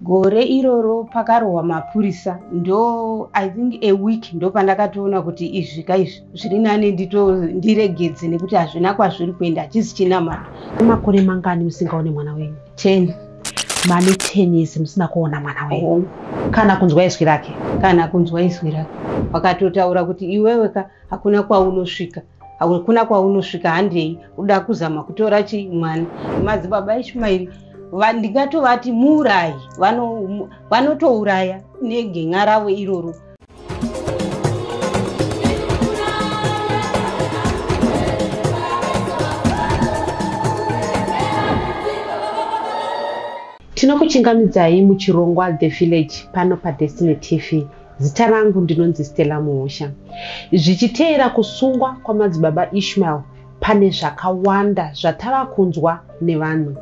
gore iroro pakarohwa mapurisa ndo I think a week ndo pandakatoona kuti izvi kaizvi zviri nani ndiregedze nekuti hazvina kwazviri kuenda hachisi chinamato. Makore mangani musingaone mwana wenyu? 10. Mane 10 years musina kuona mwana wenyu? Kana kunzwa izwi rake. Kana kunzwa izwi rake. Wakatotaura kuti iwewe hakuna kwaunosvika. Hakuna kwaunosvika handei uda kuzama kutora mwana. Madzibaba Ishmael ndingatovati muurayi, vanotouraya negenga ravo iroro. Tinokuchingamidzai muchirongwa The Village pano paDestiny TV. Zita rangu ndinonzi Stella Muhosha. Zvichiteera kusungwa kwaMadzibaba Ishmael pane zvakawanda zvatava kunzwa nevanhu.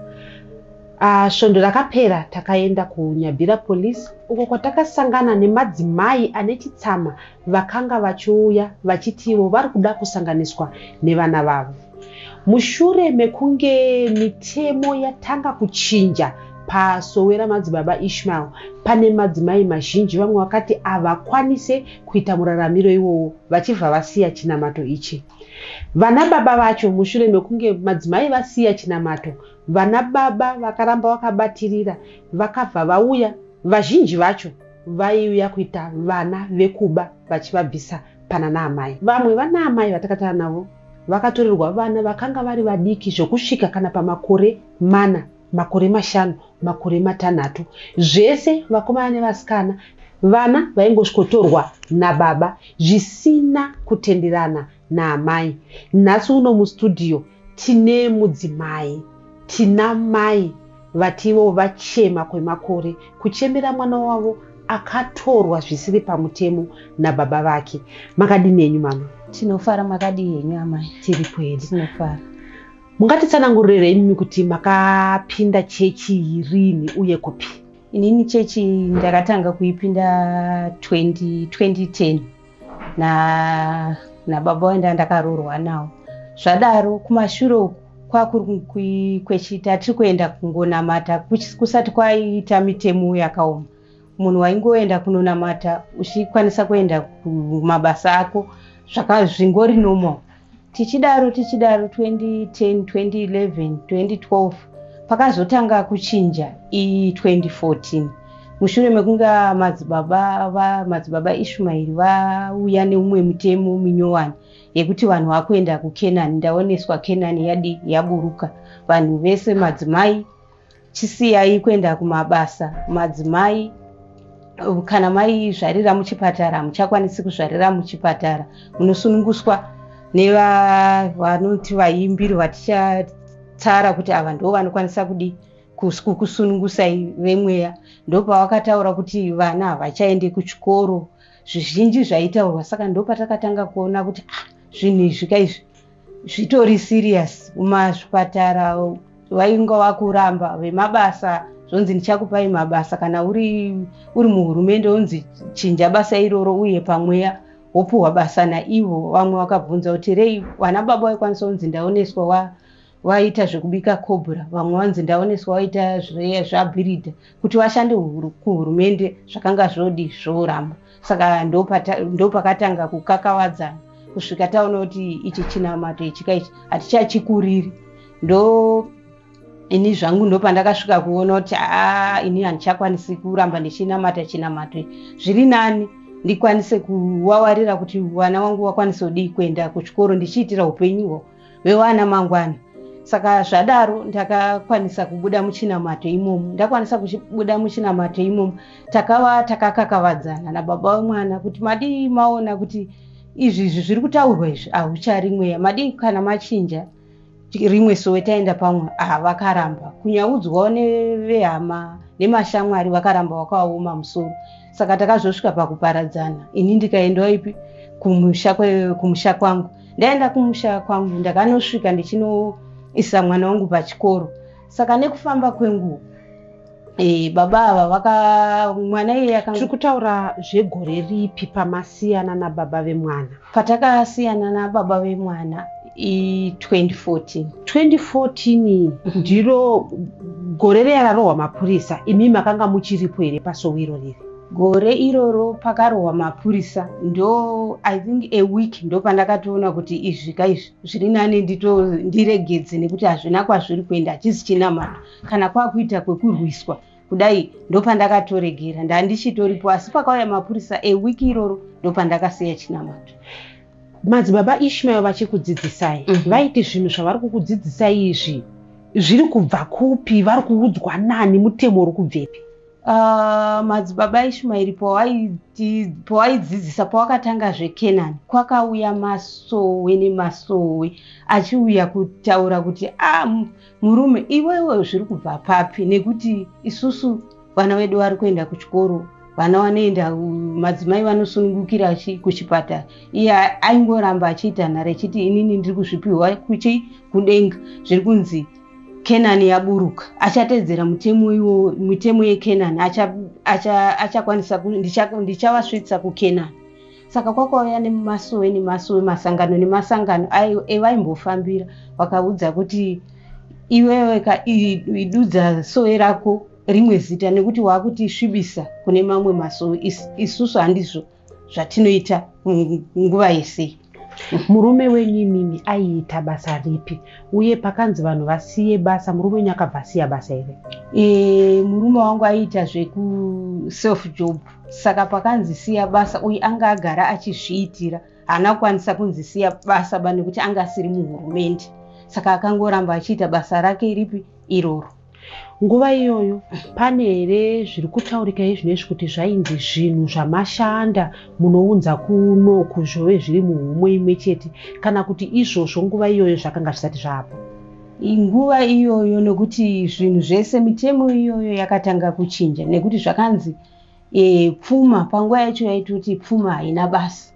Svondo rakapera takaenda kuNyabhira Police uko kwatakasangana nemadzimai ane chitsama vakanga vachiuya vachitivo vari kuda kusanganiswa nevana vavo. Mushure mekunge mitemo yatanga kuchinja pasowe raMadzibaba Ishmael, pane madzimai mazhinji vamwe vakati havakwanise kuita muraramiro iwowo vachibva vasiya chinamato ichi. Vana baba vacho mushure mekunge madzimai vasiya chinamato, vana baba vakaramba vakabatirira vakabva vauya, vazhinji vacho vaiuya kuita vana vekuba vachivabvisa pana naamai. Vamwe vana amai vatakatara navo vakatorerwa vana vakanga vari vadiki zvokusvika kana pamakore 4, makore 5, makore 6. Zvese vakomana nevasikana. Vana vaingosvikotorwa nababa zvisina kutenderana naamai. Nhasi uno mustudio tine mudzimai, tina mai vativo vachema kwemakore kuchemera mwana wavo akatorwa zvisiri pamutemo nababa vake. Makadini henyu mama? Tinofara. Makadini henyu amai? Tiri kwedi. Tinofara. Mungatitsanangurire imi kuti makapinda chechi rini uye kupi? Inini chechi ndakatanga kuipinda 2010 na baba wenda ndakarorwa nawo. Zvadaro kumashure kwakuri kwechita tiri kuenda kungonamata kusati kwaita mitemo yakaoma. Munhu waingoenda kunonamata uchikwanisa kuenda kumabasa ako zvingori normal. Tichidaro 2010, 2011, 2012 pakazotanga kuchinja 2014. Mushure mekunga Madzibaba Ishmael vauya neumwe mitemo minyowani yekuti vanhu vakuenda kuKenani. Ndaoneswa Kenani yaburuka. Vanhu vese madzimai chisiyai kuenda kumabasa. Madzimai kana mai zvarira muchipatara muchakwanisi kuzvarira muchipatara, munosununguswa nevanoti vaimbiri vatichatsara kuti ava ndo vanokwanisa kukusunungusai vemweya. Ndopavakataura kuti vana havachaende kuchikoro, zvizhinji zvaitaurwa. Saka ndopatakatanga kuona kuti zvinhu izvi kaizvi zvitori serious. Mumazvipatara vainga vakuramba, vemabasa zvonzi ndichakupai mabasa, kana uri muhurumende onzi chinja basa iroro uye pamweya wopuhwa basa naivo. Vamwe vakabvunza kuti rei vana baba waikwanisa kunzi ndaoneswa waita zvekubika kobra, vamwe vanzi ndaoneswa waita zvabhirida, kuti vashande kuhurumende zvakanga zvoramba. Saka ndopakatanga kukakavadzana kusvika taona kuti ichi chinamato ichi kaichi hatichachikuriri. Ini zvangu ndopandakasvika kuona kuti ini handichakwanisi kuramba ndichinamata chinamato. Zviri nani ndikwanise kuwawarira kuti vana vangu vakwanise kuenda kuchikoro ndichiitira upenyu hwevana mangwana. Saka zvadaro ndakakwanisa kubuda muchinamato imomo. Ndakwanisa kubuda muchinamato imomo takakakavadzana nababa wemwana kuti madi maona kuti izvi zviri kutaurwa izvi hahuchari mweya. Madi kana machinja rimwe sowe taenda pamwe vakaramba. Kunyaudzwawo nevehama nemashamwari vakaramba vakaoma musoro. Saka takazosvika pakuparadzana. Ini ndikaendawo ipi kumusha kwangu. Ndaenda kumusha kwangu ndakanosvika ndichinoisa mwana wangu pachikoro. Saka nekufamba kwenguva baba ava mwana iye tiri kutaura zvegore ripi pamasiyana nababa vemwana? Patakasiyana nababa vemwana 2014. 2014 ndiro gore rarohwa mapurisa imi makanga muchiripo here pasowiro riri? Gore iroro pakarohwa mapurisa ndo I think a week ndo pandakatoona kuti izvika izvi zviri nani ndiregedze nekuti hazvina kwazviri kuenda hachisi chinamato kana kwakuita kwekurwiswa kudai ndo pandakatoregera ndandichitoripo asi pakauya mapurisa a week iroro ndo pandakasiya chinamato. Madzibaba Ishmael vachikudzidzisai vaiti zvinhu zvavari kukudzidzisai izvi zviri kubva kupi? vari kuudzwa nani? mutemo uri kubvepi? Madzibaba Ishmael pawaidzidzisa pawakatanga zveKenani kwakauya masowe nemasowe achiuya kutaura kuti murume iwewe zviri kubva papi, nekuti isusu vana vedu vari kuenda kuchikoro, vana vanoenda, madzimai vanosunungukira kuchipatara. Iye aingoramba achiita nhare achiti inini ndiri kuzvipiwa kudenga zviri kunzi Kenani yaburuka, achatedzera mitemo yeKenani achakwanisa ndichavasvitsa kuKenani. Saka kwakauya nemasowe masangano nemasangano evaimbofambira vakaudza kuti iwewe idudza sowe rako rimwe zita nekuti wakuti svibisa kune mamwe masowe, isusu handizvo zvatinoita nguva yese. Murume wenyu imimi aiita basa ripi? Uye pakanzi vanhu vasiye basa, murume wenyu akabva asiya basa here? Murume wangu aiita zveku self job, saka pakanzi siya basa uye anga agara achizviitira, haana kukwanisa kunzisiya basa nekuti anga asiri muhurumende, saka akangoramba achiita basa rake ripi iroro. Nguva iyoyo pane here zviri kutaurika izvinezvi kuti zvainzi zvinhu zvamashanda munounza kuno kuzvove zviri muhumwe imwe chete, kana kuti izvozvo nguva iyoyo zvakanga zvisati zvapo? Nguva iyoyo nokuti zvinhu zvese mitemo iyoyo yakatanga kuchinja, nekuti zvakanzi pfuma panguva yacho yaitoti pfuma haina basa,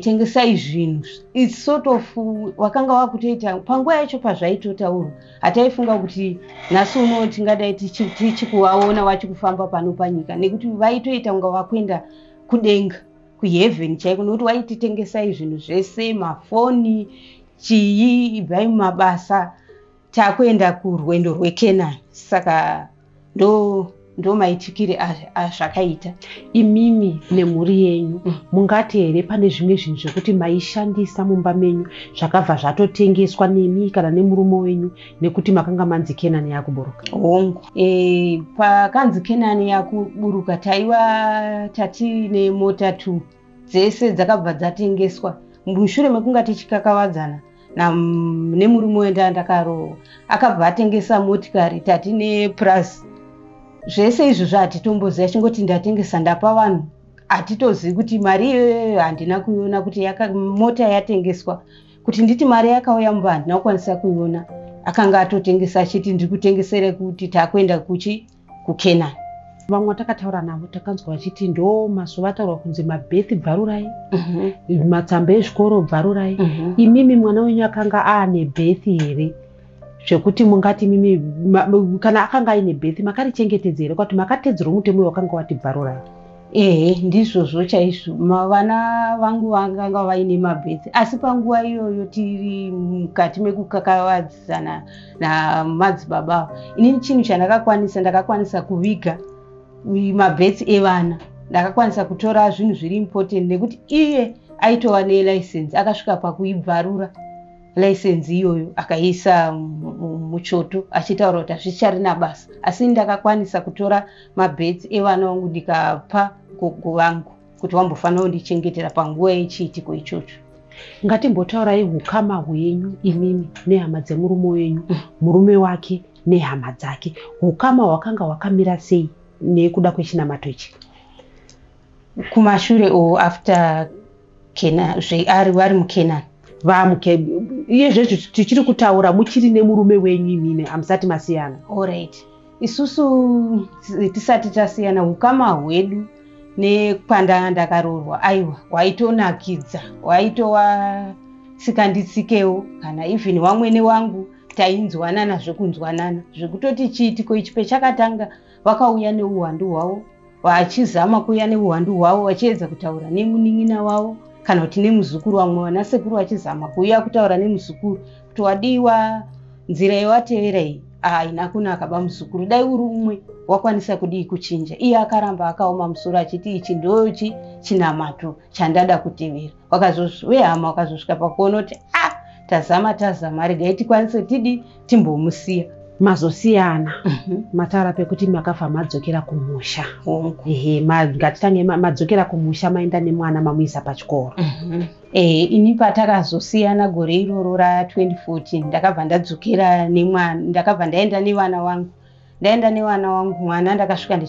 tengesai zvinhu. It's sort of wakanga wakutoita panguva yacho pazvaitotaurwa, hataifunga kuti nhasi uno tingadai tichikuvaona wachikufamba pano panyika, nekuti vaitoita kunga wakuenda kudenga, kuheaven chaiko, nokuti waiti tengesai zvinhu zvese, mafoni, chii, ibvai mumabasa, takuenda kurwendo rweKenani. Saka ndo maitikire azvakaita. Imimi nemhuri yenyu mungati here pane zvimwe zvinhu zvekuti maishandisa mumba menyu zvakabva zvatotengeswa nemi kana nemurume wenyu nekuti makanga manzi Kenani yakuburuka? Hongu, pakanzi Kenani yakuburuka taiva tatine mota 2 dzese dzakabva dzatengeswa mushure mekunga tichikakavadzana nemurume wendandakarohwa, akabva atengesa motikari tatine plus. Zvese izvo zvatitombozia, chingoti ndatengesa ndapa vanhu, hatitozivi kuti mari iyoyo handina kuiona kuti mota yatengeswa, kuti nditi mari yakauya mumba handina kukwanisa kuiona. Akanga atotengesa achiti ndiri kutengesere kuti takuenda kuKenani. Vamwe takataura navo takanzwa vachiti ndo mazuva ataurwa kunzi mabhethi bvarurai, matsamba ezvikoro bvarurai. Imimi mwana wenyu akanga aane bhethi here? Zvekuti mungati mimi kana akanga aine bhethi makarichengetedza here kuti makatedzera mutemo wakanga wati bvarurai? Ndizvozvo chaizvo. Vana vangu vakanga vaine mabhethi, asi panguva iyoyo tiri mukati mekukakavadzana namadzibaba, inini chinhu ndakakwanisa kuviga mabhethi evana, ndakakwanisa kutora zvinhu zviri important, nekuti iye aitova nelicense, akasvika pakuibvarura license iyoyo akaisa muchoto achitaura kuti hazvicharina basa, asi ndakakwanisa kutora mabhethi evana vangu ndikapa gogo vangu kuti wambofanira kundichengetera panguva yechiitiko ichocho. Ngatimbotaurai hukama hwenyu imimi nehama dzemurume wenyu, murume wake nehama dzake, hukama hwakanga hwakamira sei nekuda kwechinamato ichi? Kumashure after Kenani, vari muKenani. Iye zvezvo tichiri kutaura muchiri nemurume wenyu imimi, hamusati masiyana? Alright. Isusu tisati tasiyana, hukama hwedu nekwandakaroorwa aiwa hwaitonakidza, hwaitova tsikanditsikewo, kana even wamwene wangu tainzwanana zvekunzwanana, zvekutoti chiitiko ichi pechakatanga vakauya neuhwandu hwavo, vachizama kuuya neuhwandu hwavo vachiedza kutaura nemunin'ina wavo kana kuti nemuzukuru wamwe, vanasekuru vachizama kuuya kutaura nemuzukuru kuti wadiwa, nzira yewatevera iyi haina kunaka bamuzukuru, dai uri umwe wakwanisa kudii kuchinja. Iye akaramba akaoma musoro achiti ichi ndochi chinamato chandada kutevera. Wehama wakazosvika pakuona kuti tazama regai tikwanise tidi timbomusiya. Mazosiyana mataura pekuti makafa madzokera kumusha. Ngatitange madzokera kumusha maenda nemwana mamuisa pachikoro. Ini patakazosiyana gore iroro ra2014 ndakabva ndadzokera nemwana, ndakabva ndaenda nevana vangu. Ndaenda nevana vangu, mwana ndakasvika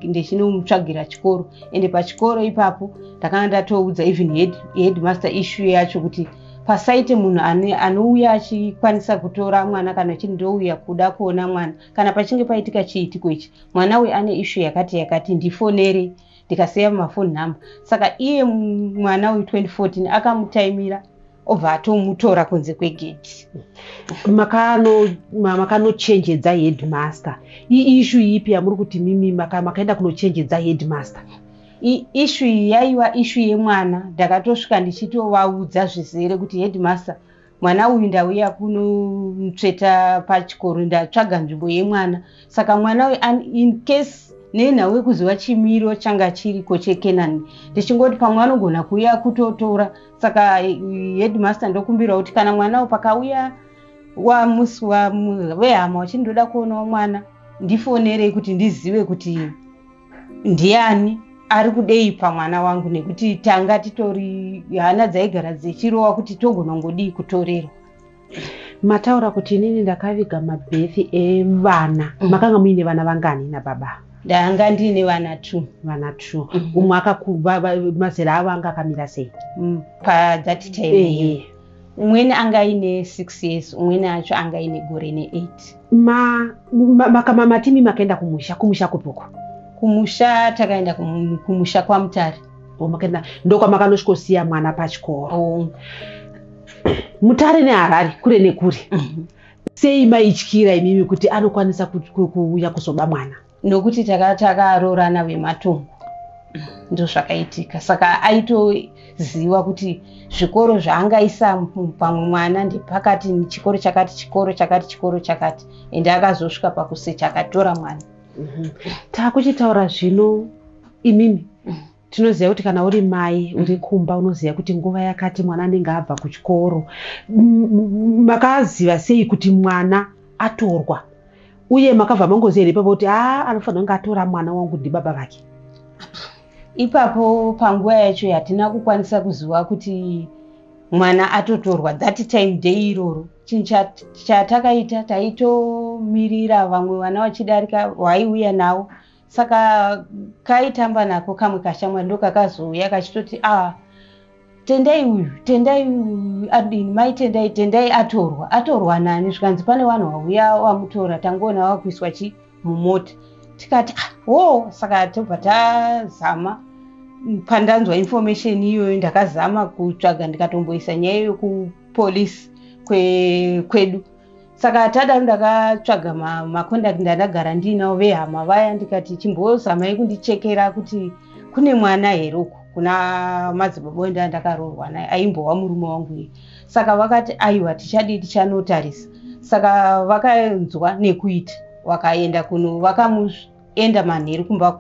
ndichinomutsvagira chikoro. Ende pachikoro ipapo ndakanga ndatoudza even headmaster issue yacho kuti pasaite munhu anouya achikwanisa kutora mwana kana chiri ndouya kuda kuona mwana. Kana pachinge paitika chiitiko ichi, mwana uyu ane issue yakati ndifonere, ndikasiya mafoni namba. Saka iye mwana uyu 2014 akamutaimira obva atomutora kunze kwegedhi. Makanochenjedza headmaster. Issue ipi yamuri kuti mimi makaenda kunochenjedza headmaster? Issue yaiva issue yemwana. Ndakatosvika ndichitovaudza zvizere kuti headmaster, mwana uyu ndauya kunomutsveta pachikoro, ndatsvaga nzvimbo yemwana. Saka mwana uyu in case nenhau yekuziva chimiro changa chiriko chekenani, ndichingoti pamwe anogona kuuya kutotora. Saka headmaster ndokumbira kuti kana mwana uyu pakauya wamusi wehama wachindoda kuonawo mwana, ndifonerei kuti ndizive kuti ndiani ari kudei pamwana wangu, nekuti tanga titori hana dzaigara dzichirova kuti togona ngodii kutorerwa. Mataura kuti inini ndakaviga mabhethi evana. Makanga muine vana vangani nababa? Ndanga ndine vana 2. Vana 2. Umwe mazera avo anga akamira sei? That time umweni anga ine 6 years, umweni acho anga ine gore ne8. Matimi makaenda kumusha kupuko? Kumusha takaenda kumusha kwa Mutare. Ndokwa makanoshikosiya mwana pachikoro. Mutare neHarare kure nekure. Sei maityira imimi kuti anokwanisa kuuya kuzoba mwana? Nokuti takarorana vematongo, ndo zvakaitika. Saka aitoziva kuti zvikoro zvaangaisa pamwe mwana ndepakati, chikoro chakati, ende akazosvika pakusecha akatora mwana. Takuchitaura zvino imimi tinoziva kuti kana uri mai uri kumba unoziva kuti nguva yakati mwana anenge abva kuchikoro. Makaziva sei kuti mwana atorwa? Uye makabva mangoziva ipapo kuti anofanira kunge atora mwana wangu ndibaba vake? Ipapo panguva yacho hatina kukwanisa kuziva kuti mwana atotorwa that time day iroro. Chinhu chatakaita taitomirira vamwe vana vachidarika vaiuya navo. Saka kaitamba nako kamwe kashamwa ndokakazouya kachitoti tendai uyu adini mai tendai atorwa nani? Zvikanzi pane vanhu vauya vamutora, tangoona vakuiswa mumota. Tikati saka tobva tazama. Pandanzwa information iyoyo ndakazama kutsvaga, ndikatomboisa nyaya yokupolisi kwedu. Saka tadaro ndakatsvaga makontakti ndandagara ndinawo vehama vaya, ndikati chimbozamai kundichekera kuti kune mwana here uku kuna madzibaba ndakarorwa naye, aimbova murume wangu iye. Saka vakati aiwa tichanotarisa. Saka vakanzwa nekuita, vakaenda vakamuenda manheru kumba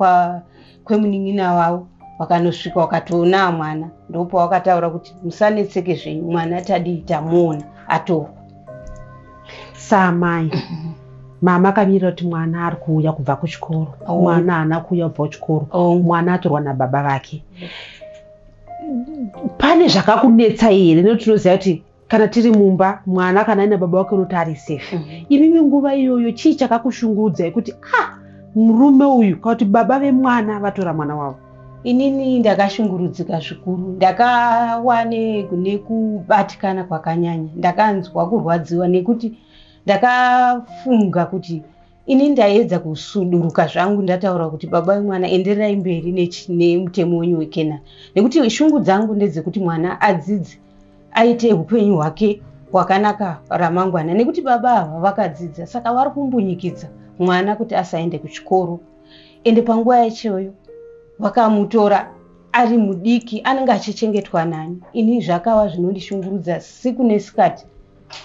kwemunin'ina wavo, vakanosvika vakatoona mwana. Ndopo vakataura kuti musanetseke zvenyu, mwana tamuona atorwa. Samai mama akamirira kuti mwana ari kuuya kubva kuchikoro, mwana haana kuuya kubva kuchikoro, mwana atorwa nababa vake. Pane zvakakunetsa here? Notinoziva kuti kana tiri mumba mwana kana aina baba wake unoti ari safe. Imimi nguva iyoyo chii chakakushungudza kuti murume uyu kuti baba vemwana vatora mwana wavo? Inini ndakashungurudzika zvikuru, ndakawa nekubatikana kwakanyanya, ndakanzwa kurwadziwa nekuti ndakafunga kuti ini ndaedza kusuduruka zvangu, ndataura kuti baba vemwana endererai mberi nemutemo wenyu weKenani, nekuti shungu dzangu ndedzekuti mwana adzidze aite hupenyu hwake hwakanaka ramangwana, nekuti baba ava vakadzidza. Saka vari kumbunyikidza mwana kuti asaende kuchikoro. Ende panguva yachoyo vakamutora ari mudiki, anenge achichengetwa nani. Ini zvakava zvinondishungurudza siku nesikati,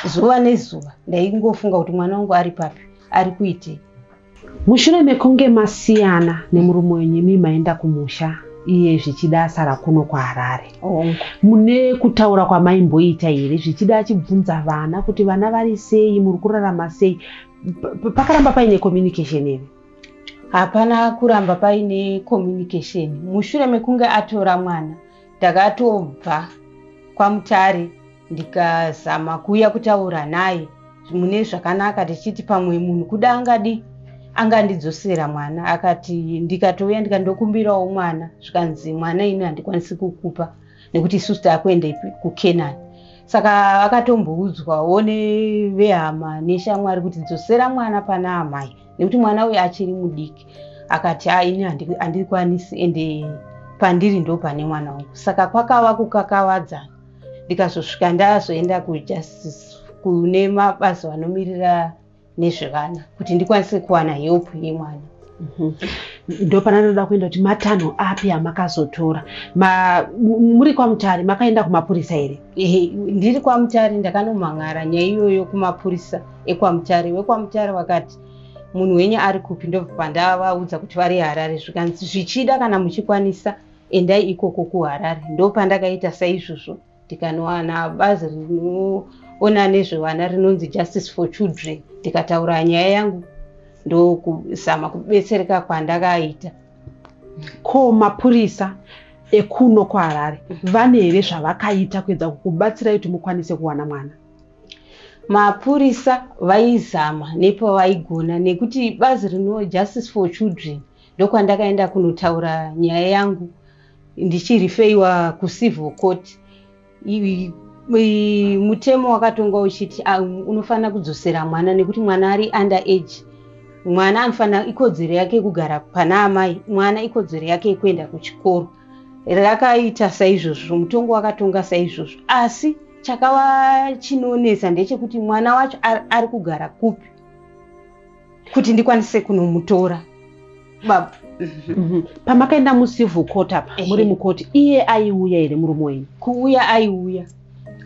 zuva nezuva ndaingofunga kuti mwana wangu ari papi. ari kuitei. Mushure mekunge masiyana nemurume wenyu maenda kumusha iye zvichida sara kuno kwaHarare, mune kutaura kwamaimboita here zvichida achibvunza vana kuti vana vari sei, muri kurarama sei? Pakaramba paine communication here? Hapana kuramba paine communication. Mushure mekunge atora mwana ndakatobva kwaMutare ndikazama kuuya kutaura naye mune zvakanaka, tichiti pamwe munhu kuda angandidzosera mwana. Akati ndikatouya ndikandokumbirawo mwana, zvikanzi mwana ini handikwanisi kukupa nekuti isusu takuenda kuKenani. Saka akatomboudzwawo nevehama neshamwari kuti dzosera mwana pana amai nekuti mwana uyu achiri mudiki. Akati ini handikwanisi ende pandiri ndo pane mwana wangu. Saka kwakava kukakavadzana. Ndikazosvika ndazoenda kujustice kune mabasa anomirira nezvevana kuti ndikwanise kuwana help yemwana. Ndo pananoda kuenda kuti matanho api amakazotora? Muri kwaMutare makaenda kumapurisa here? Ndiri kwaMutare ndakanomhan'ara nyaya iyoyo kumapurisa ekwaMutare. WeKwaMutare vakati munhu wenyu ari kupi? Ndobva pandavaudza kuti vari Harare. Zvikanzi zvichida kana muchikwanisa endai ikoko kuHarare. Ndo pandakaita saizvozvo ndikanowana bazi rinoona nezvevana rinonzi Justice for Children. Ndikataura nyaya yangu ndo kuzama kubetsereka kwandakaita. Ko mapurisa ekuno kwaHarare vane here zvavakaita kuedza kukubatsirai kuti mukwanise kuwana mwana? Mapurisa vaizama nepavaigona, nekuti bazi rino Justice for Children ndokwandakaenda kunotaura nyaya yangu ndichirifeiwa kucivil court. Mutemo wakatonga uchiti unofanira kudzosera mwana nekuti mwana ari under age. Mwana anofanira ikodzero yake kugara pana amai, mwana ikodzero yake kuenda kuchikoro. Rakaita saizvozvo, mutongo wakatonga saizvozvo. Asi chakava chinonesa ndechekuti mwana wacho ari kugara kupi kuti ndikwanise kunomutora. Pamakaenda mucivil court apa muri mukoti, iye aiuya here murume wenyu? Kuuya aiuya.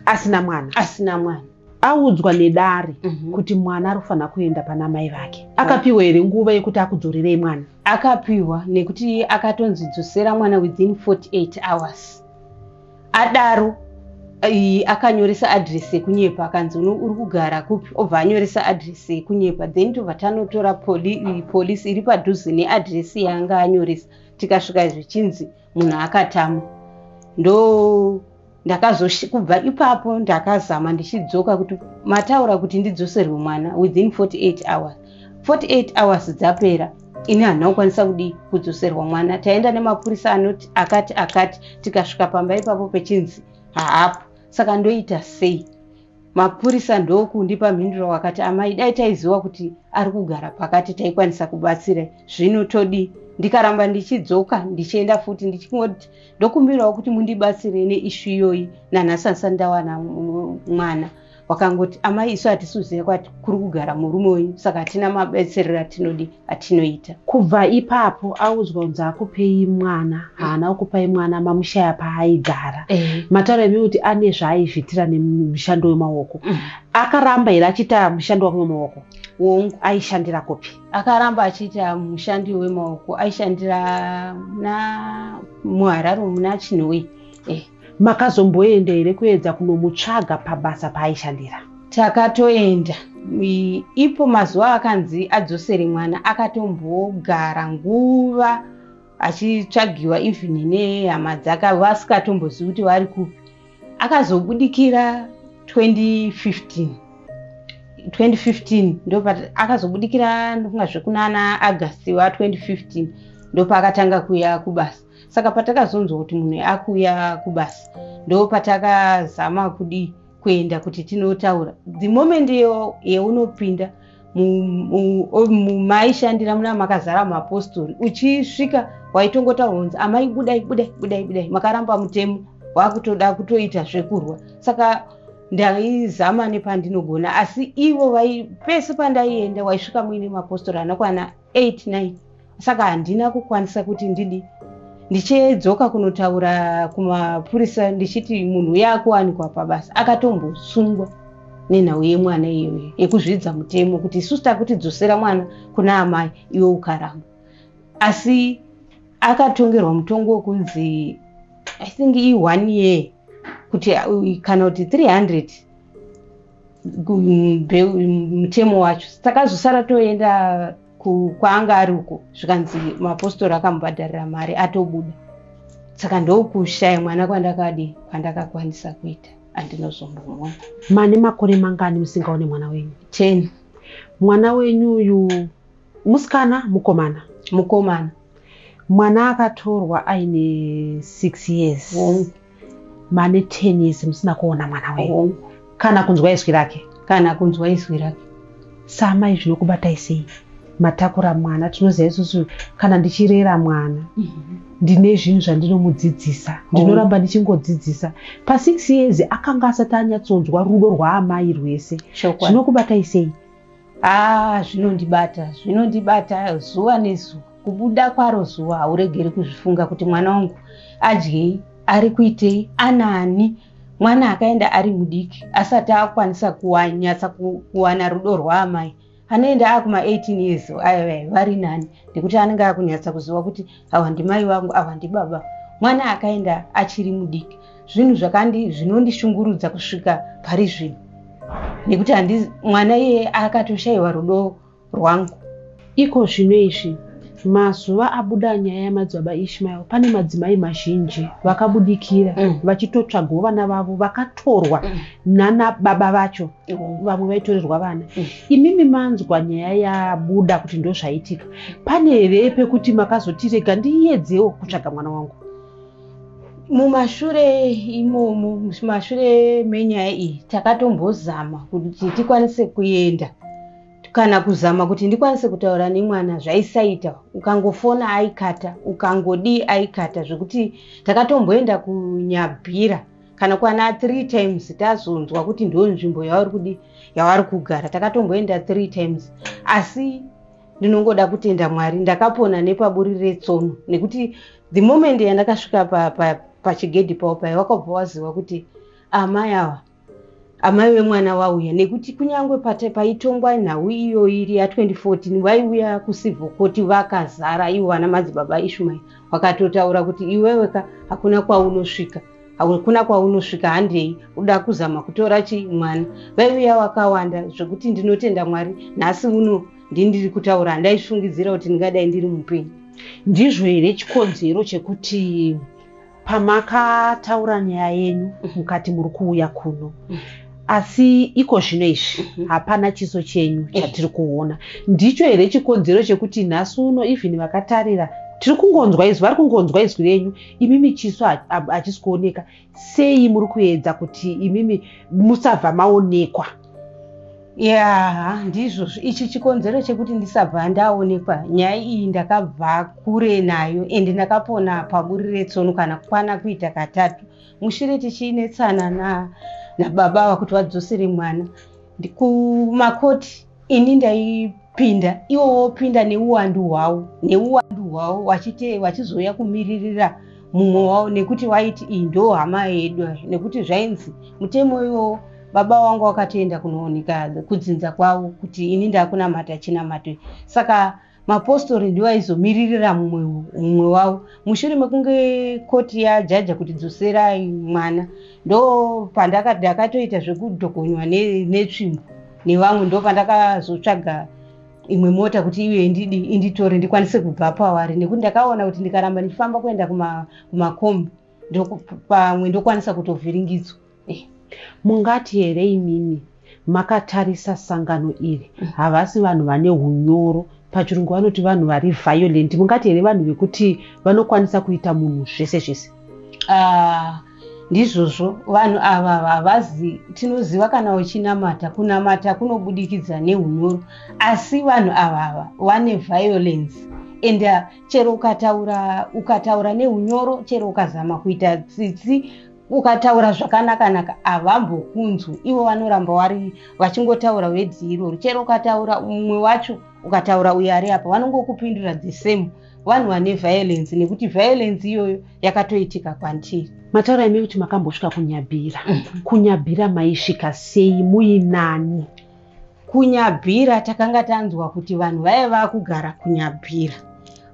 Asina mwana? Asina mwana. Audzwa nedare kuti mwana arikufanira kuenda pana mai vake. Akapiwa here nguva yekuti akudzorerei mwana? Akapiwa, nekuti akatonzi dzosera mwana within 48 hours. Adaro akanyoresa address yekunyepa, akanzi uri kugara kupi? Obva anyoresa address yekunyepa. Then tobva tanotora polisi iri padhuze neaddress yaanga anyoresa. Tikasvika zvichinzi munhu akatama. Ndo kubva ipapo ndakazama ndichidzoka kuti mataura kuti ndidzoserwe mwana within 48 hours. 48 hours dzapera, ini handina kukwanisa kudzoserwa mwana. Taenda nemapurisa anoti akati tikasvika pamba ipapo pechinzi haapo. Saka ndoita sei? Mapurisa ndokundipa mhinduro wakati amai dai taiziva kuti ari kugara pakati taikwanisa kubatsira. Zvino todi ndikaramba ndichidzoka ndichienda futi ndichingoti ndokumbirawo kuti mundibatsire neishu iyoyi. Nanhasi ndawana mwana. Wakangoti amai isu hatisuziva kuti kuri kugara murume wenyu, saka hatina mabetserero atinoita. Kubva ipapo audzwa kunzi akupei mwana, haana kukupai mwana, mamushaya paaigara. Mataura emi kuti ane zvaaizvitira nemushando wemaoko. Akaramba here achiita mushando wake wemaoko? Wongu aishandira kupi? Akaramba achiita mushando wemaoko, aishandira muHarare muna Chinoi. Makazomboenda here kuedza kunomutsvaga pabasa paaishandira? Takatoenda. Ipo mazuva akanzi adzosere mwana akatombogara nguva achitsvagiwa even nehama dzake vasikatombozii kuti vari kupi. Akazobudikira 2015 ndopa akazobudikira ndokunga zvekunana August wa 2015 ndopa akatanga kuya kubasa. Saka patakazonzwa kuti munhu akuya kubasa ndo patakazama kuenda kuti tinotaura. The moment yeunopinda maishandira muna makazara mapostori, uchisvika waitongotaunza amai budai makaramba mutemo wakutoda kutoita zvekurwa. Saka ndaizama nepandinogona, asi ivo pese pandaienda waisvika muine mapostori anokwana 8-9. Saka handina kukwanisa kuti ndichidzoka kunotaura kumapurisa ndichiti munhu yakuwanikwa pabasa. Akatombosungwa nenhau yemwana iyoyo yekuzvidza mutemo kuti isusu takutidzosera mwana kuna amai iwe ukaramba. Asi akatongerwa mutongo wekunzi I think i1 year kuti kana kuti 300 mutemo wacho. Takazosara toenda kwaanga ari uko zvikanzi mapostori akamubhadharira mari atobuda. Saka ndokushaya mwana kwandakakwanisa kuita andinozombomona. Mane makore mangani musingaone mwana wenyu? 10. Mwana wenyu uyu musikana mukomana? Mukomana. Mwana akatorwa aine 6 years. Mane 10 years musina kuona mwana wenyu? Kana kunzwa izwi rake? Kana kunzwa izwi rake. Samai zvinokubatai sei? Matakura mwana tinoziva isusu kana ndichirera mwana ndine zvinhu zvandinomudzidzisa, ndinoramba ndichingodzidzisa. Pa6 years akanga asati anyatsonzwa rudo rwaamai rwese. Zvinokubatai sei? Zvinondibata zuva nezuva. Kubuda kwaro zuva hauregeri kuzvifunga kuti mwana wangu adyei, ari kuitei, anani. Mwana akaenda ari mudiki asati akwanisa kunyatsa kuwana rudo rwaamai. Anoenda akuma 18 years vari nani nekuti anenge akunyatsa kuziva kuti awa ndimai vangu, awa ndibaba. Mwana akaenda achiri mudiki. Zvinhu zvinondishungurudza kusvika pari zvino nekuti mwana iye akatoshayiwa rudo rwangu. Iko zvino izvi mazuva abuda nyaya yaMadzibaba Ishmael, pane madzimai mazhinji vakabudikira vachitotsvagawo vana vavo vakatorwa nana baba vacho, vamwe vaitorerwa vana. Imimi manzwa nyaya yabuda kuti ndozvaitika. Pane here pekuti makazotirega ndiedzewo kutsvaga mwana wangu? Mumashure menyaya iyi takatombozama kuti tikwanise kuenda kana kuzama kuti ndikwanise kutaura nemwana zvaisaita. Ukangofona aikata, ukangodi aikata, zvekuti takatomboenda kunyabhira kana kwana 3 times tazonzwa kuti ndo nzvimbo yavari kugara. Takatomboenda 3 times. Asi ndinongoda kutenda Mwari ndakapona nepaburi retsono nekuti the moment yandakasvika pachigedhi pavo wakabva waziva kuti amai vemwana vauya, nekuti kunyange paitongwa nhau iyo iri ya2014 vaiuya kucivil court vakazara ivo vana Madzibaba Ishmael. Wakatotaura kuti iwewe hakuna kwaunosvika handei uda kuzama kutora mwana. Vaiuya wakawanda zvekuti ndinotenda Mwari nhasi uno ndiri kutaura handaifungidzira kuti ndingadai ndiri mupenyu. Ndizvo here chikonzero chekuti pamakataura nyaya yenyu mukati muri kuuya kuno? Asi iko zvino izvi hapana chiso chenyu chatiri kuona. Ndicho here chikonzero chekuti nhasi uno even vakatarira tiri kungonzwa izwi, vari kungonzwa izwi renyu, imimi chiso hachisi kuoneka. Sei muri kuedza kuti imimi musabva maonekwa? Ndizvo ichi chikonzero chekuti ndisabva ndaonekwa. Nyaya iyi ndakabva kure nayo ende ndakapona paburi retsono kana kwana kuita katatu. Mushure tichinetsana nababa kuti vadzosere mwana kumakoti. Ini ndaipinda, ivo vopinda neuwandu hwavo vachizoya kumiririra mumwe wavo nekuti waiti iyi ndo hama yedu, nekuti zvainzi mutemo iwo baba wangu wakatoenda kunooneka kudzinza kwavo kuti ini ndakunamata chinamato. Saka mapostori ndiwo aizomiririra mumwe wavo. Mushure mekunge koti yajaja kuti dzoserai mwana, ndo pandakatoita zvekudhokonywa netsvimbo nevamwe. Ndo pandakazotsvaga imwe mota kuti iwe inditore ndikwanise kubva pavari, nekuti ndakaona kuti ndikaramba ndichifamba kuenda kumakombi pamwe ndokwanisa kutovhiringidzwa. Mungati here imimi makatarisa sangano iri havasi vanhu vane hunyoro, pachirungu vanoti vanhu vari violent? Mungati here vanhu vekuti vanokwanisa kuita munhu zvese zvese? Ndizvozvo vanhu ava havazi. Tinoziva kana uchinamata, kunamata kunobudikidza nehunyoro, asi vanhu ava vane violence. Ende chero ukataura nehunyoro, chero ukazama kuita tsitsi, ukataura zvakanaka havambokunzwi. Ivo vanoramba vachingotaura wedzi iroro. Chero ukataura umwe wacho, ukataura uyo ari apa, vanongokupindura the same. Vanhu vane violence nekuti violence iyoyo yakatoitika kwandiri. Mataura imi kuti makambosvika kunyabhira. Kunyabhira maisvika sei muinani? Kunyabhira takanga tanzwa kuti vanhu vaiva kugara kunyabhira.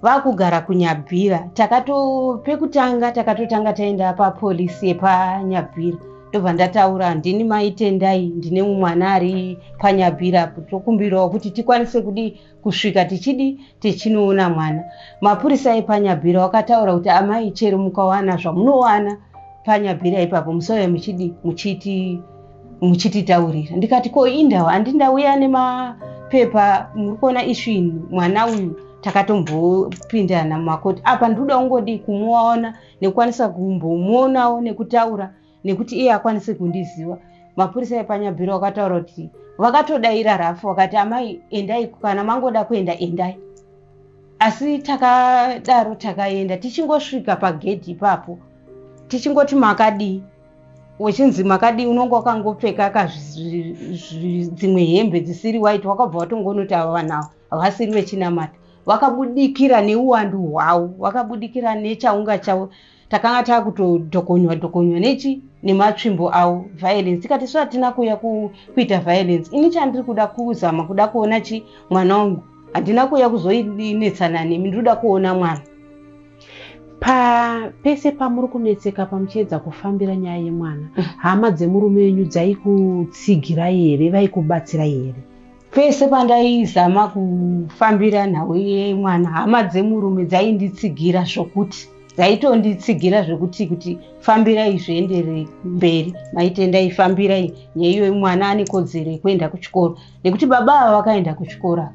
Vakugara kunyabhira. Pekutanga takatotanga taenda papolisi yepanyabhira. Ndobva ndataura ndini maitendai ndine mwana ari panyabhira tokumbirawo kuti tikwanise kusvika tichinoona mwana. Mapurisa epanyabhira wakataura kuti amai chero mukawana zvamunowana panyabhira ipapo musauya muchititaurira. Ndikati ko indau handindauya nemapepa muri kuona ishu mwana uyu takatombopindana mumakoti apa ndoda ungodi kumuona nekukwanisa kumbomuonawo nekutaura nekuti iye akwanise kundiziva. Mapurisa epanyabhira wakataura kuti vakatodaira rafu wakati amai endai kana mangoda kuenda endai. Asi takadaro takaenda tichingosvika pagedhi ipapo tichingoti makadii wechinzi makadii unonga wakangopfeka dzimwe hembe dzisiri white wakabva watongonoti ava vanhu havasiri vechinamata. Vakabudikira neuwandu hwavo, vakabudikira nechaunga chavo. Takanga takutodhokonywa nematsvimbo avo violence. Tikati sva hatina kuuya kuita violence. Ini chandiri kuda kuzama kuda kuona mwana wangu. Handina kuuya kuzoinetsana nemi, ndoda kuona mwana. Pese pamuri kunetseka pamuchiedza kufambira nyaya yemwana, hama dzemurume wenyu dzaikutsigira here, vaikubatsira here? Pese pandaizama kufambira nhau yemwana, hama dzemurume dzainditsigira zvokuti dzaitonditsigira zvokuti kuti fambirai zvienderere mberi, maitendai fambirai, nyeiyo mwana ane kodzero yekuenda kuchikoro nekuti baba ava vakaenda kuchikora.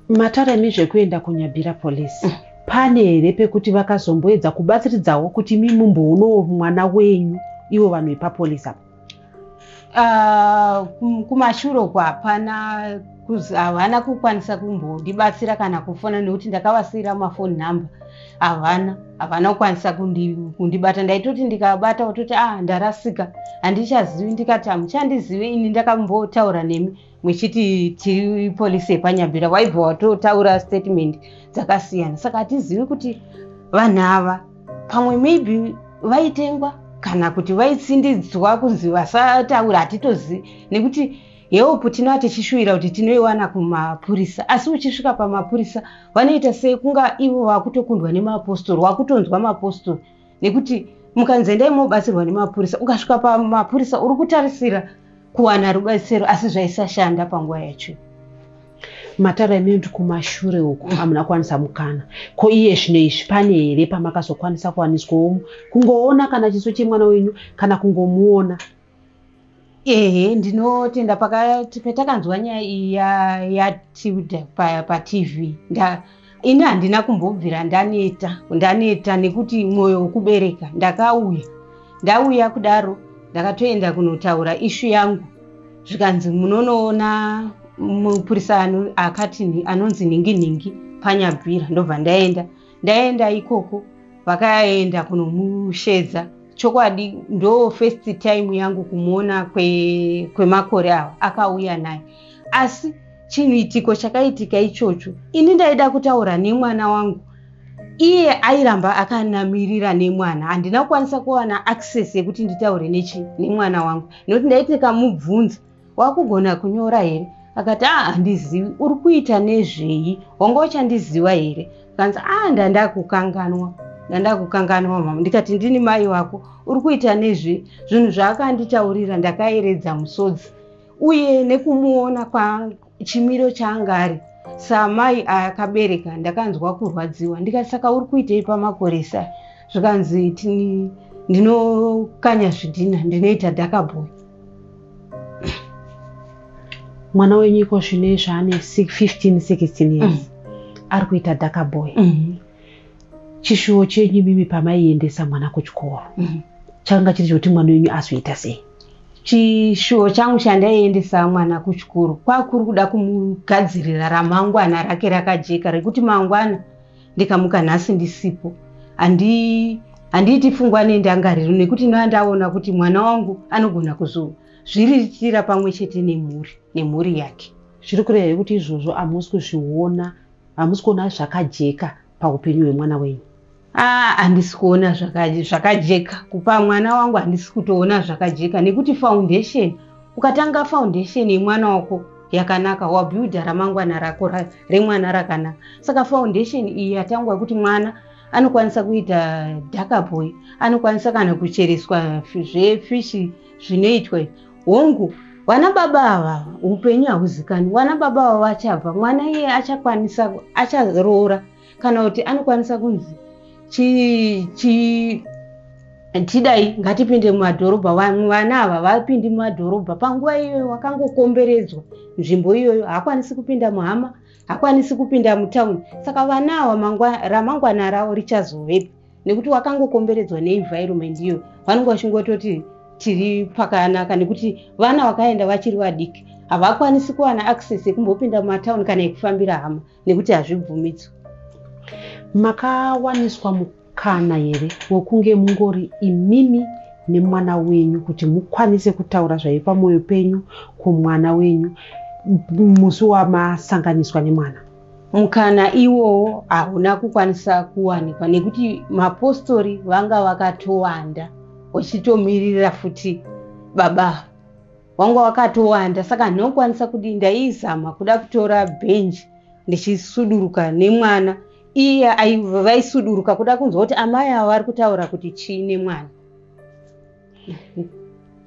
Mataura imi zvekuenda kunyabhira polisi, pane here pekuti vakazomboedza kubatsiridzawo kuti mimumboonawo mwana wenyu ivo vanhu vepapolisi apa? Kumashure uko hapana, havana kukwanisa kumbondibatsira kana kufona nekuti ndakavasiyira mafoni nhamba. Havana kukwanisa kundibata. Ndaitoti ndikabata wototi ndarasika handichazivi. Ndikati hamuchandizive ini ndakambotaura nemi muchiti tiri polisi yepanyabhira, waibva watotaura statement dzakasiyana. Saka hatizivi kuti vanhu ava pamwe maybe vaitengwa kana kuti vaitsindidzwa kunzi vasataura, hatitozivi. Nekuti heopo tinova tichishuvira kuti tinoiwana kumapurisa, asi uchisvika pamapurisa vanoita sei kunga ivo vakutokundwa nemapostori, vakutonzwa mapostori. Nekuti mukanzi endai mobatsirwa nemapurisa, ukasvika pamapurisa uri kutarisira kuwana rubatsiro asi zvaisashanda panguva yacho. Mataura imi kuti kumashure uko hamuna kwanisa mukana, ko iye zvino izvi pane here pamakazokwanisa kuwaniswawo kungoona kana chiso chemwana wenyu kana kungomuona? Ehe, ndinotenda pakati petakanzwa nyaya iyi yaTilda paTV ini handina kumbobvira ndaneta nekuti mwoyo wekubereka. Ndauya kudaro ndakatoenda kunotaura ishu yangu, zvikanzi munonoona mupurisa akati anonzi ningi panyabhira. Ndobva ndaenda ikoko, vakaenda kunomushedza. Chokwadi ndo first time yangu kumuona kwemakore ava, akauya naye. Asi chiitiko chakaitika ichocho, ini ndaida kutaura nemwana wangu, iye airamba akanamirira nemwana. Handina kukwanisa kuwana access yekuti nditaure nemwana wangu, nekuti ndaiti ndikamubvunza wakugona kunyora here, akati handizivi. Uri kuita nezvei? Wanga uchandiziva here? Kanzi ndandakukanganwa mama. Ndikati ndini mai wako, uri kuita nezve zvinhu zvaakanditaurira ndakairedza musodzi, uye nekumuona chimiro chaanga ari samai akabereka ndakanzwa kurwadziwa. Ndikati saka uri kuitei pamakoresa? Zvikanzi ndinokanya zvidhina, ndinoita dhakaboy. Mwana wenyu iko zvino zvaane 15-16 years ari kuita dhakaboy. Chishuwo chenyu mimi pamaiendesa mwana kuchikoro changa chiri choti mwana wenyu azoita sei? Chishuwo changu chandaiendesa mwana kuchikoro kwakuri kuda kumugadzirira ramangwana rake rakajeka rekuti mangwana ndikamuka nhasi ndisipo handiti pfungwa nendangariro, nekuti ndaona kuti mwana wangu anogona kuzozviriritira pamwe chete nemhuri yake. Zviri kureva kuti izvozvo hamusi kuzviona, hamusi kuona zvakajeka paupenyu hwemwana wenyu? handisi kuona zvakajeka kupa mwana wangu, handisi kutoona zvakajeka nekuti foundation, ukatanga foundation yemwana wako yakanaka, wabhiudha ramangwana rako remwana rakanaka. Saka foundation iyi yatangwa kuti mwana anokwanisa kuita dhakaboy, anokwanisa kana kuchereswa zvefishi zvinoitwa hongu. Vana baba ava upenyu hahuzikani, vana baba ava vachabva, mwana iye achakwanisa, acharoora kana kuti anokwanisa kunzi tidai ngatipinde mumadhorobha. Vana ava vapindi mumadhorobha panguva iyoyo wakangokomberedzwa nzvimbo iyoyo, haakwanisi kupinda muhama, haakwanisi kupinda mutauni. Saka vana ava ramangwana ravo richazovepi nekuti wakangokomberedzwa neenvironment iyo. Vanenge vachingototi tiri pakanaka nekuti vana vakaenda vachiri vadiki havakwanisi kuwana access yekumbopinda mumatauni kana yekufambira hama nekuti hazvibvumidzwi. Makawaniswa mukana here wokunge mungori imimi nemwana wenyu kuti mukwanise kutaura zvaiva pamwoyo penyu kumwana wenyu musi wamasanganiswa nemwana? Mukana iwowo hauna kukwanisa kuwanikwa nekuti mapostori vanga vakatowanda wachitomirira futi baba wanga wakatowanda. Saka ndinokwanisa kuti ndaizama kuda kutora benji ndichisuduruka nemwana, iye vaisuduruka kuda kunzwa kuti amai ava vari kutaura kuti chii nemwana.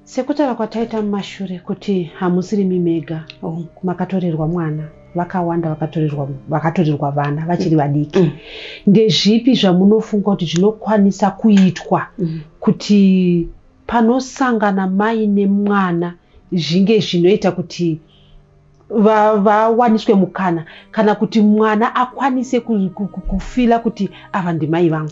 Sekutaura kwataita mumashure kuti hamusiri mimega, makatorerwa mwana, vakawanda vakatorerwa vana vachiri vadiki. Ndezvipi zvamunofunga kuti zvinokwanisa kuitwa kuti panosangana mai nemwana zvinge zvinoita kuti vawaniswe mukana, kana kuti mwana akwanise kufila kuti ava ndimai vangu?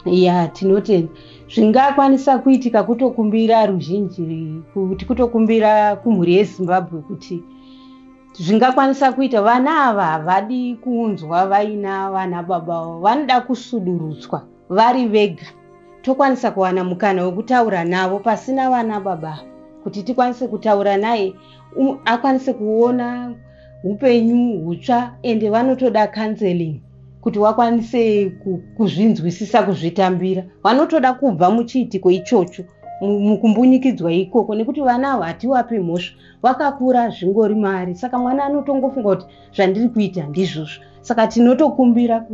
Ya, tinoti zvingakwanisa kuitika kutokumbira ruzhinji, kuti kutokumbira kumhuri yeZimbabwe kuti zvingakwanisa kuita vana ava havadi kuunzwa vaina vana baba vavo, vanoda kusudurutswa vari vega. Tokwanisa kuwana mukana wekutaura navo pasina vana baba, kuti tikwanise kutaura naye akwanise kuona upenyu hutsva, ende vanotoda counseling kuti wakwanise kuzvinzwisisa, kuzvitambira. Vanotoda kubva muchiitiko ichocho, mukumbunyikidzwa ikoko, nekuti vana ava hativapi mhosva, vakakura zvingori mari. Saka mwana anotongofunga kuti zvandiri kuita ndizvozvo. Saka tinotokumbira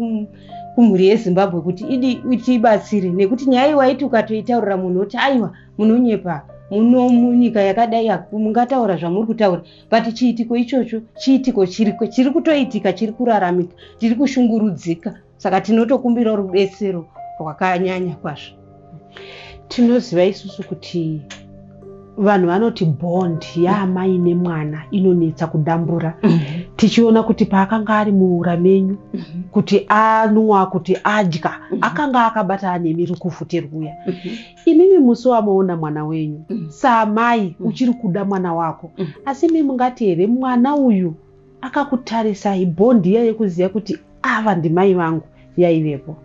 kumhuri yeZimbabwe kuti itibatsire, nekuti nyaya waiti ukatoitaurira munhu kuti aiwa munonyepa, muno munyika yakadai mungataura zvamuri kutaura, but chiitiko ichocho chiitiko chiri kutoitika, chiri kuraramika, tiri kushungurudzika. Saka tinotokumbira rubetsero rwakanyanya kwazvo. Tinoziva isusu kuti vanhu vanoti bond yaamai nemwana inonetsa kudambura. Tichiona kuti paakanga ari muuramenyu, kuti anwa, kuti adya, akanga akabata ane rukufu terwuya. Imimi musi wamaona mwana wenyu, saamai uchiri kuda mwana wako, asi mimi mungati here mwana uyu akakutarisai, bondi yekuziva kuti ava ndimai vangu yaivepo?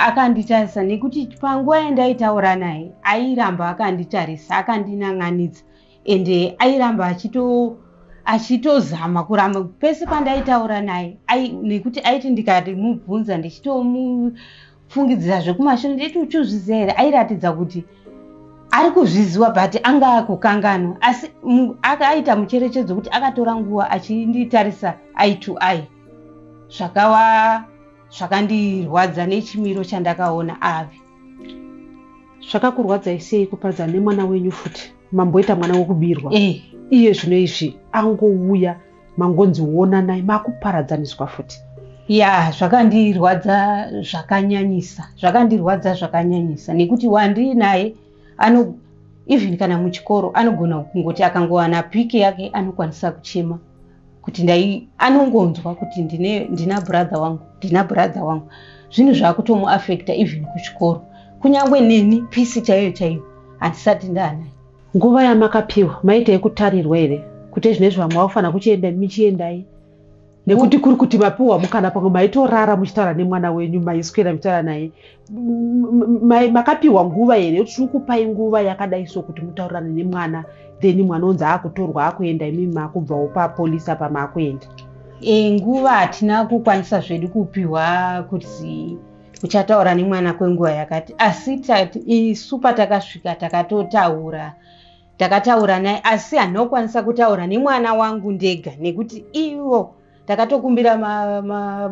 Akanditarisa nekuti panguva yandaitaura naye airamba akanditarisa, akandinan'anidza, ende airamba achitozama kuramba pese pandaitaura naye, nekuti aiti ndikati mubvunza ndichitomufungidzira zvekumashure nditi uchizviziva here, airatidza kuti ari kuzviziva but anga akukanganwa, asi akaita mucherechedzo kuti akatora nguva achinditarisa eye to eye. Zvakandirwadza nechimiro chandakaona ave. Zvakakurwadzai sei kuparadzana nemwana wenyu futi mamboita mwana wokubirwa? Iye zvino izvi angouya mangonzi onanai makuparadzaniswa futi? Ya, zvakandirwadza zvakanyanyisa, nekuti wandiri naye even kana muchikoro anogona kungoti akangowana piki yake anokwanisa kuchema kuti anongonzwa kuti ndina brother wangu. Zvinhu zvakutomuafecta even kuchikoro, kunyangwe neni pisi chaiyo handisati ndaanaye. Nguva yamakapiwa maita yekutarirwa here kuti zvinezvi vamwe vaufana kuchienda michiendai? Nekuti kuri kuti mapiwa mukana pamwe maitorara muchitaura nemwana wenyu, maiswera muchitaura naye, makapiwa nguva here tiri kupai nguva yakadai so kuti mutaurane nemwana, then mwana onzi akutorwa akuenda, imimi makubvawo papolisa pamaakuenda? nguva hatina kukwanisa zvedu kupiwa kuti uchataura nemwana kwenguva yakati, asi isu patakasvika takataura naye, asi handinokwanisa kutaura nemwana wangu ndega nekuti ivo takatokumbira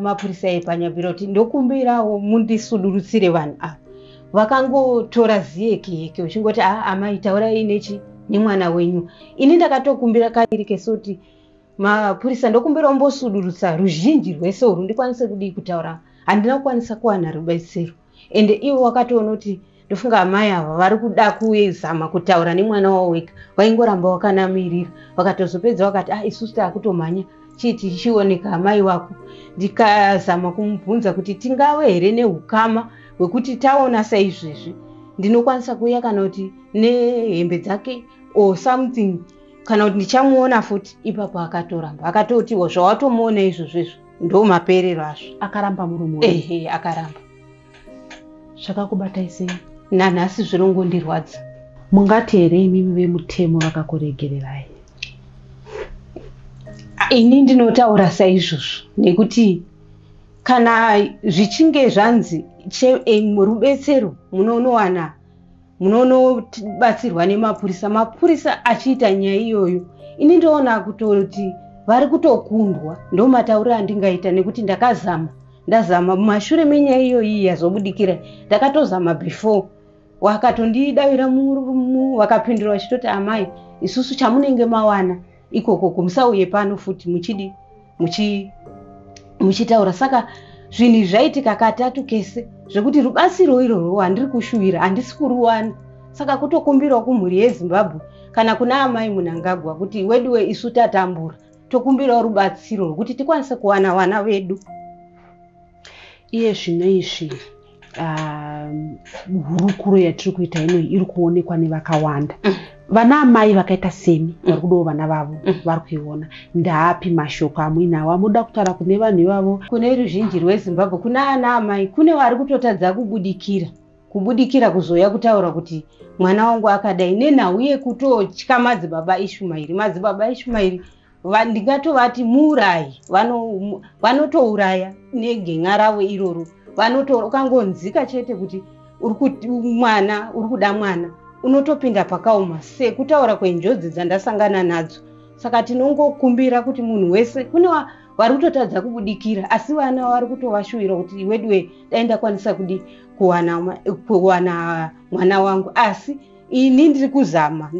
mapurisa epanyapiro kuti ndokumbirawo mundisudurutsire vanhu ava. Vakangotora ziyeke uchingoti amai taurai nechi nemwana wenyu. Ini ndakatokumbira kairi kesoti mapurisa ndokumbira umbosudurutsa ruzhinji rwese urwu ndikwanise kudii kutaura, handina kukwanisa kuwana rubatsiro. Ende ivo wakatoona kuti ndofunga amai ava vari kuda kuzama kutaura nemwana wavo wega, vaingoramba wakanamirira, vakatozopedza vakati isusu taakutomhanya chiti chioneka amai wako. Ndikazama kumubvunza kuti tingave here neukama hwekuti taona saizvezvi ndinokwanisa kuuya kana kuti nehembe dzake or something, kana kuti ndichamuona futi. Ipapo akatoramba akatoti zvawatomuona izvozvezvo ndo maperero azvo. Akaramba murume? Ehe, akaramba. Zvakakubatai sei? Nanhasi zvirongondirwadza. Mungati here imimi vemutemo vakakuregererai? Ini ndinotaura saizvozvo nekuti kana zvichinge zvanzi rubetsero munonobatsirwa nemapurisa, mapurisa achiita nyaya iyoyo, ini ndoona kutoti vari kutokundwa. Ndo matauriro andingaita nekuti ndazama mumashure menyaya iyoyi yazobudikira, ndakatozama before. Wakatondidavira vakapindura vachitoti amai isusu chamunenge mawana ikoko kumusauye pano futi muchitaura. Saka zvinhu zvaitika katatu kese zvekuti rubatsiro irorwo handiri kushuvira, handisi kuruwana. Saka kutokumbirawo kumhuri yeZimbabwe kana kuna amai Munangagwa kuti weduwe isu tatambura, tokumbirawo rubatsiro rwokuti tikwanise kuwana vana vedu. Iye zvino izvi hurukuro yatiri kuita inoyi iri kuonekwa nevakawanda. Vana amai vakaita semi vari kudawo vana vavo vari kuiona. Ndaapi mashoko amwinawo amuda kutaura kune vanhu ivavo? Kune ruzhinji rweZimbabwe kuna ana amai kune vari kutotadza kubudikira kuzoya kutaura kuti mwana wangu akadai, nenhau yekutotya Madzibaba Ishmael. Madzibaba Ishmael ndingatovati muurayi, vanotouraya negenga ravo iroro. Ukangonzika chete kuti uri kuda mwana, unotopinda pakaoma sekutaura kwenjodzi dzandasangana nadzo. Saka tinongokumbira kuti munhu wese, kune vari kutotadza kubudikira, asi vana vari kutovashuvira kuti weduwe dai ndakwanisa kudi kuwana mwana wangu. Asi ini ndiri kuzama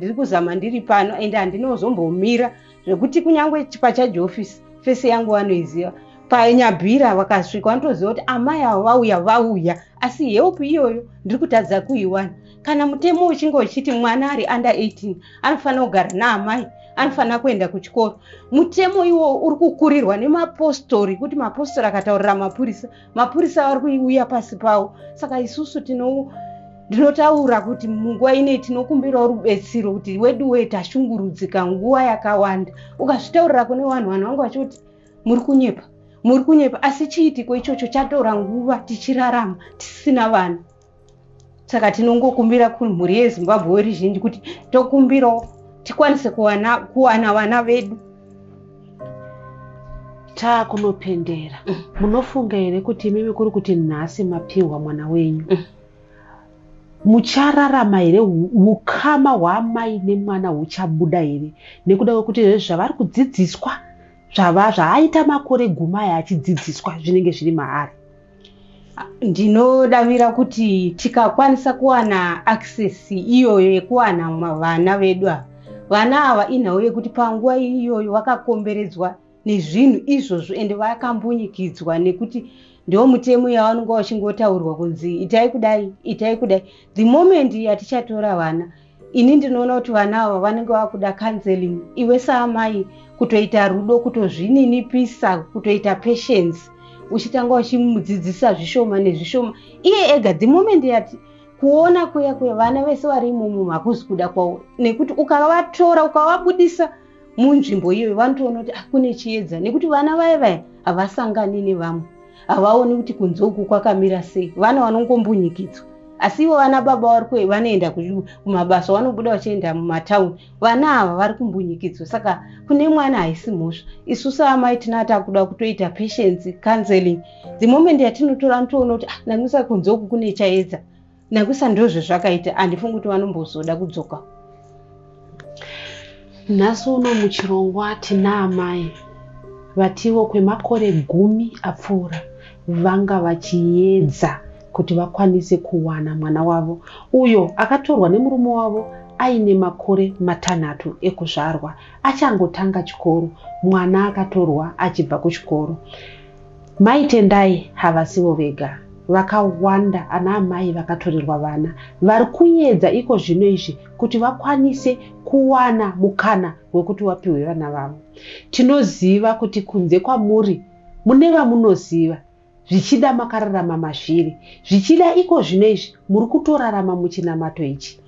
ndiri pano, ende handinozombomira zvekuti kunyangwe pachajofisi fesi yangu vanoiziva. Panyabhira vakasvika vanotoziva kuti amai ava vauya, asi help iyoyo ndiri kutadza kuiwana. Kana mutemo uchinge uchiti mwana ari under 18 anofanira kugara naamai, anofanira kuenda kuchikoro, mutemo iwo uri kukurirwa nemapostori, kuti mapostori akataurira mapurisa vari kuiuya pasi pavo. Saka isusu ndinotaura kuti munguva ine tinokumbirawo rubetsiro kuti wedu tashungurudzika nguva yakawanda. Ukazvitaurira kune vanhu vangu vachoti muri kunyepa, asi chiitiko ichocho chatora nguva tichirarama tisina vana. Saka tinongokumbira kumhuri yeZimbabwe ruzhinji kuti tokumbirawo tikwanise kuwana vana vedu. Taakunopendera. Munofunga here kuti imimi kuri kuti nhasi mapiwa mwana wenyu, muchararama here, ukama hwamai nemwana huchabuda here, nekuda kwekuti zvavari kudzidziswa zvaaita makore gumai achidzidziswa zvinenge zviri maari? Ndinodavira kuti tikakwanisa kuwana access iyoyo yekuwana vana vedu ava, vana ava inhau yekuti panguva iyoyo vakakomberedzwa nezvinhu izvozvo ende vakambunyikidzwa, nekuti ndiwo mutemo yavanonga vachingotaurirwa kunzi itai kudai. The moment yatichatora vana, ini ndinoona kuti vana ava vanenge vakuda counseling. Iwe saamai kutoita rudo, kutozvininipisa, kutoita patience, uchitanga uchimudzidzisa zvishoma nezvishoma iye ega. The moment yati kuona kuya vana vese vari imomo hakuzi kuda kwavo, nekuti ukavatora ukavabudisa munzvimbo iyoyo vanotoona kuti kune chiedza, nekuti vana vaya havasangani nevamwe, havaoni kuti kunze uku kwakamira sei. Vana vanongombunyikidzwa, asi ivo vana baba vari vanoenda kumabasa, vanobuda vachienda mumatauni. Vana ava vari kumbunyikidzwa. Saka kune mwana haisi mhosva. Isusu amai tinati akuda kutoita patience counseling. The moment yatinotora ntoona kuti nakuisa kunze uku kune chaedza, nakuisa ndozvo zvakaita, handifungi kuti vanombozoda kudzoka. Nhasi uno muchirongwa tina amai vatiwo kwemakore 10 apfuura vanga vachiedza kuti vakwanise kuwana mwana wavo uyo akatorwa nemurume wavo aine makore 6 ekuzvarwa, achangotanga chikoro. Mwana akatorwa achibva kuchikoro. Maitendai havasivo vega, vakawanda ana amai vakatorerwa vana vari kuedza iko zvino izvi kuti vakwanise kuwana mukana wekuti wapiwe vana vavo. Tinoziva kuti kunze kwamuri mune vamunoziva, zvichida makararama mazviri, zvichida iko zvino izvi muri kutorarama muchinamato ichi.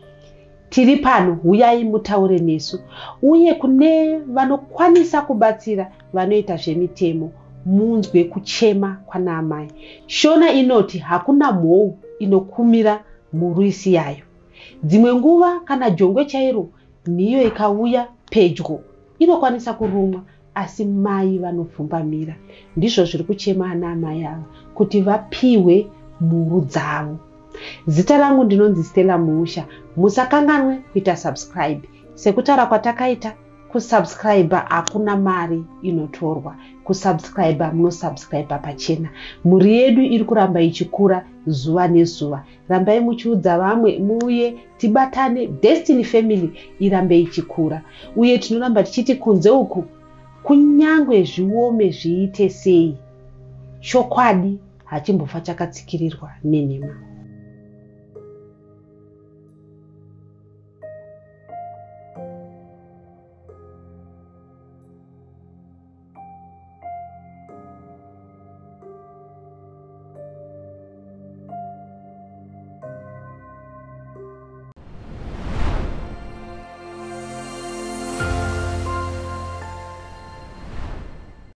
Tiri pano, huyai mutaure nesu, uye kune vanokwanisa kubatsira vanoita zvemitemo, munzwe kuchema kwana amai. Shona inoti hakuna mhou inokumira muruisi yayo. Dzimwe nguva kana jongwe chairo niyo ikauya pedyo inokwanisa kurumwa, asi mai vanopfumbamira. Ndizvo zviri kuchema ana amai ava kuti vapiwe mhuru dzavo. Zita rangu ndinonzi Stella Muusha. Musakanganwe kuita subscribe. Sekutaura kwatakaita, kusubscribe hakuna mari inotorwa. Kusubscribe munosubscribe pachena. Mhuri yedu iri kuramba ichikura zuva nezuva. Rambai muchiudza vamwe, muuye tibatane, Destiny Family irambe ichikura. Uye tinoramba tichiti kunze uku kunyangwe zviome zviite sei, chokwadi hachimbofa chakatsikirirwa nenhema.